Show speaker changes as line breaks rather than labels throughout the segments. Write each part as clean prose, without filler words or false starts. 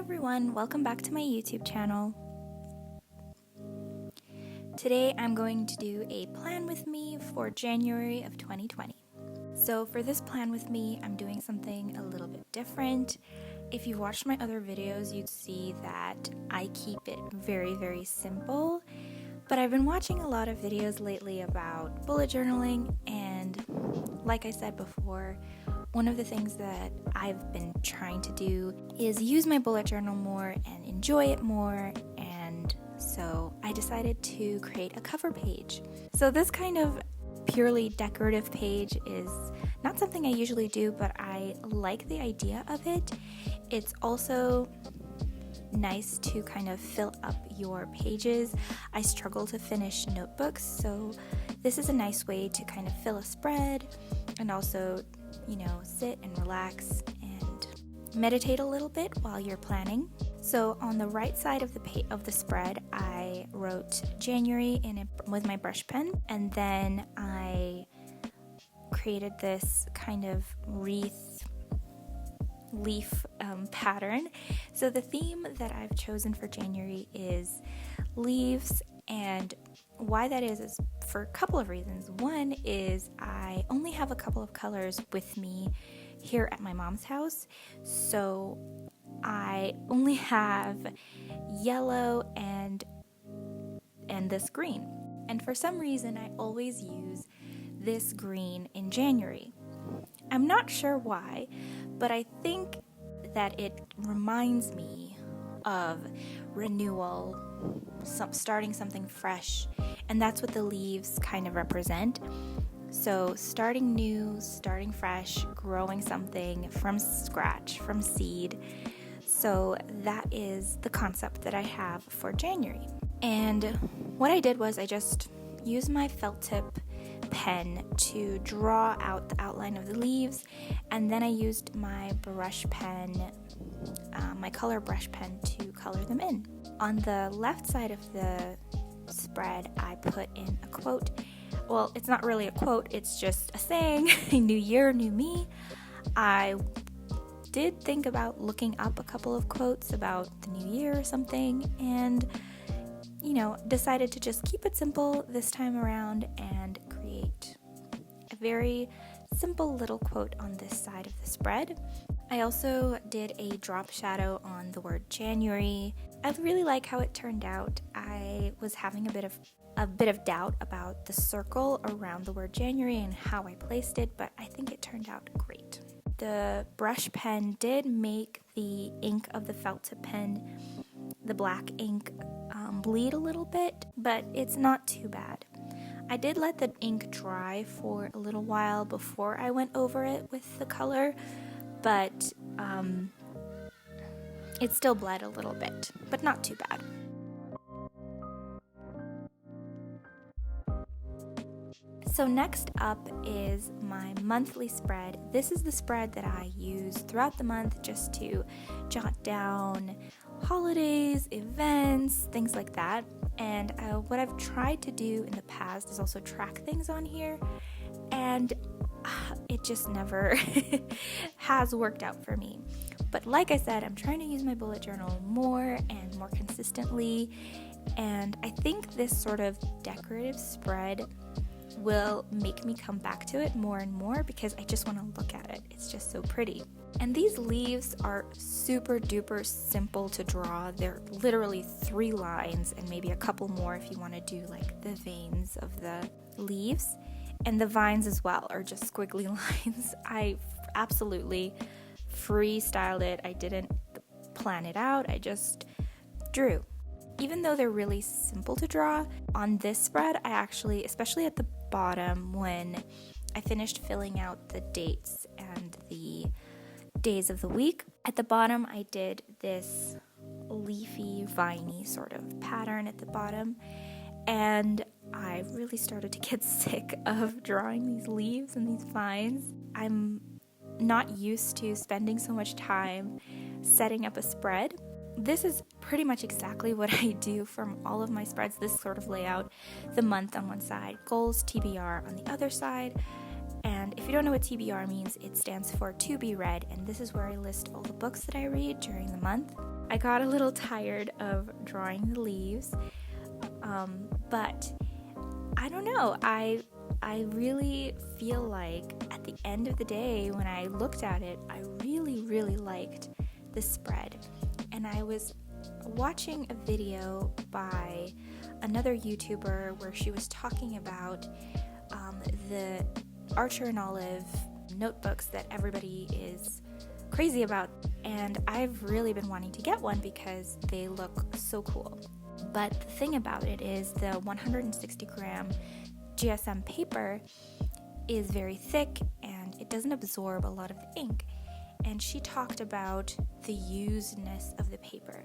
everyone, welcome back to my YouTube channel. Today I'm going to do a plan with me for January of 2020. So for this plan with me, I'm doing something a little bit different. If you've watched my other videos, you'd see that I keep it very simple. But I've been watching a lot of videos lately about bullet journaling, and like I said before, one of the things that I've been trying to do is use my bullet journal more and enjoy it more, and so I decided to create a cover page. So this kind of purely decorative page is not something I usually do, but I like the idea of it. It's also nice to kind of fill up your pages. I struggle to finish notebooks, so this is a nice way to kind of fill a spread and also, sit and relax and meditate a little bit while you're planning. So on the right side of the spread, I wrote January with my brush pen, and then I created this kind of leaf pattern. So the theme that I've chosen for January is leaves, and why that is for a couple of reasons. One is I only have a couple of colors with me here at my mom's house, so I only have yellow and this green, and for some reason I always use this green in January. I'm not sure why, but I think that it reminds me of renewal, starting something fresh, and that's what the leaves kind of represent. So starting new, starting fresh, growing something from scratch, from seed. So that is the concept that I have for January. And what I did was I just used my felt tip pen to draw out the outline of the leaves, and then I used my brush pen, my color brush pen, to color them in. On the left side of the spread, I put in a quote. Well, it's not really a quote, it's just a saying, new year, new me. I did think about looking up a couple of quotes about the new year or something, and decided to just keep it simple this time around and create a very simple little quote on this side of the spread. I also did a drop shadow on the word January. I really like how it turned out. I was having a bit of doubt about the circle around the word January and how I placed it, but I think it turned out great. The brush pen did make the ink of the felt tip pen, the black ink, bleed a little bit, but it's not too bad. I did let the ink dry for a little while before I went over it with the color, but it still bled a little bit, but not too bad. So next up is my monthly spread. This is the spread that I use throughout the month just to jot down holidays, events, things like that. And what I've tried to do in the past is also track things on here, and it just never has worked out for me. But like I said, I'm trying to use my bullet journal more and more consistently, and I think this sort of decorative spread will make me come back to it more and more because I just want to look at it. It's just so pretty. And these leaves are super duper simple to draw. They're literally 3 lines and maybe a couple more if you want to do like the veins of the leaves. And the vines as well are just squiggly lines. I absolutely freestyled it. I didn't plan it out. I just drew. Even though they're really simple to draw, on this spread, I actually, especially at the bottom, when I finished filling out the dates and the days of the week, at the bottom I did this leafy, viney sort of pattern at the bottom, and I really started to get sick of drawing these leaves and these vines. I'm not used to spending so much time setting up a spread. This is pretty much exactly what I do from all of my spreads, this sort of layout. The month on one side, goals, TBR on the other side, and And if you don't know what TBR means, it stands for to be read, and this is where I list all the books that I read during the month. I got a little tired of drawing the leaves, but I don't know, I really feel like at the end of the day, when I looked at it, I really, really liked the spread. And I was watching a video by another YouTuber where she was talking about the Archer and Olive notebooks that everybody is crazy about, and I've really been wanting to get one because they look so cool. But the thing about it is the 160 gram GSM paper is very thick and it doesn't absorb a lot of the ink. And she talked about the usedness of the paper.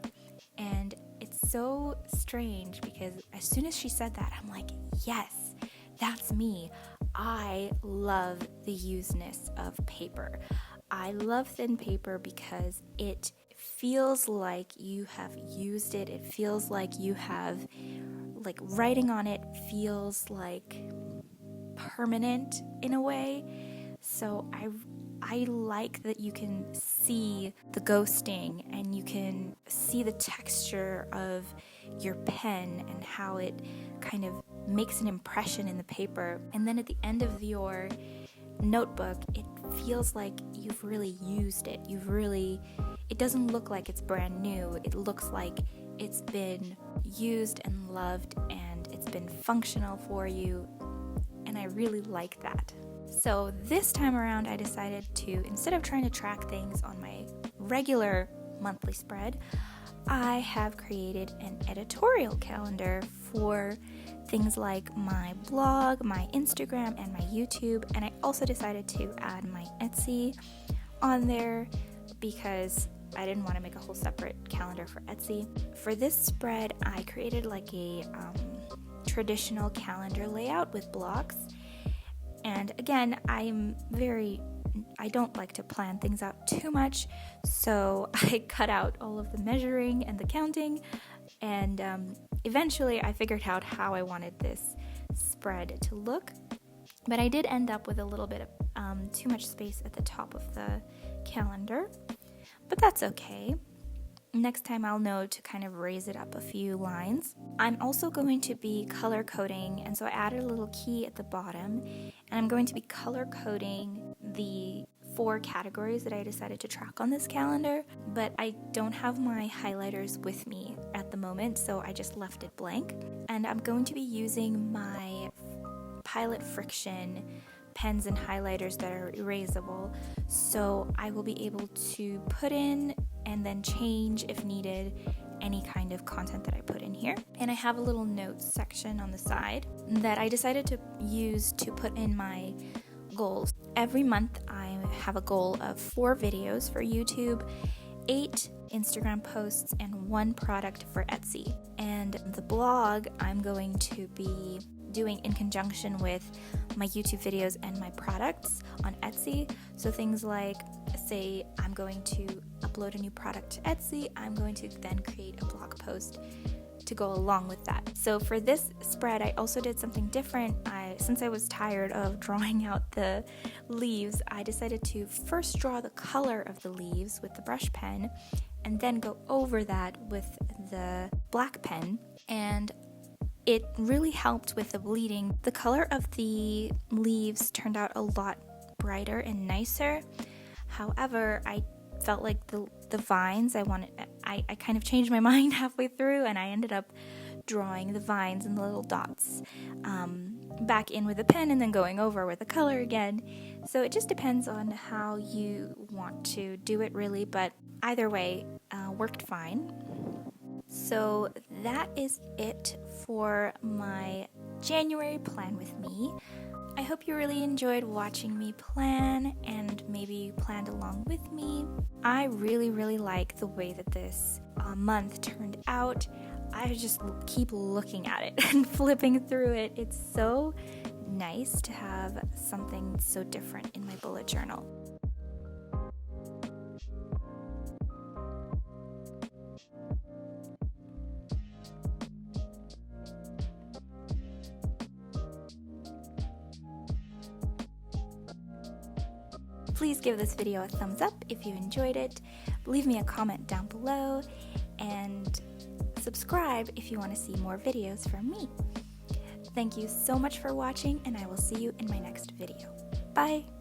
And it's so strange because as soon as she said that, I'm like, yes, that's me. I love the usedness of paper. I love thin paper because it feels like you have used it. It feels like you have, like, writing on it feels like permanent in a way. So I like that you can see the ghosting and you can see the texture of your pen and how it kind of makes an impression in the paper. And then at the end of your notebook, it feels like you've really used it. It doesn't look like it's brand new. It looks like it's been used and loved and it's been functional for you. And I really like that. So this time around, I decided to, instead of trying to track things on my regular monthly spread, I have created an editorial calendar for things like my blog, my Instagram, and my YouTube. And I also decided to add my Etsy on there because I didn't want to make a whole separate calendar for Etsy. For this spread, I created like a traditional calendar layout with blocks. And again, I don't like to plan things out too much, so I cut out all of the measuring and the counting, and eventually I figured out how I wanted this spread to look, but I did end up with a little bit of too much space at the top of the calendar, but that's okay. Next time I'll know to kind of raise it up a few lines. I'm also going to be color coding, and so I added a little key at the bottom, and I'm going to be color coding the 4 categories that I decided to track on this calendar, but I don't have my highlighters with me at the moment, so I just left it blank. And I'm going to be using my Pilot Friction pens and highlighters that are erasable, so I will be able to put in and then change if needed any kind of content that I put in here. And I have a little notes section on the side that I decided to use to put in my goals. Every month I have a goal of 4 videos for YouTube, 8 Instagram posts, and 1 product for Etsy. And the blog I'm going to be doing in conjunction with my YouTube videos and my products on Etsy. So things like, say I'm going to upload a new product to Etsy, I'm going to then create a blog post to go along with that. So for this spread, I also did something different. Since I was tired of drawing out the leaves, I decided to first draw the color of the leaves with the brush pen and then go over that with the black pen, and it really helped with the bleeding. The color of the leaves turned out a lot brighter and nicer. However, I felt like the vines, I kind of changed my mind halfway through, and I ended up drawing the vines and the little dots back in with a pen and then going over with the color again. So it just depends on how you want to do it really, but either way worked fine. So that is it for my January plan with me. I hope you really enjoyed watching me plan and maybe you planned along with me. I really, really like the way that this month turned out. I just keep looking at it and flipping through it. It's so nice to have something so different in my bullet journal. Please give this video a thumbs up if you enjoyed it, leave me a comment down below, and subscribe if you want to see more videos from me. Thank you so much for watching, and I will see you in my next video. Bye!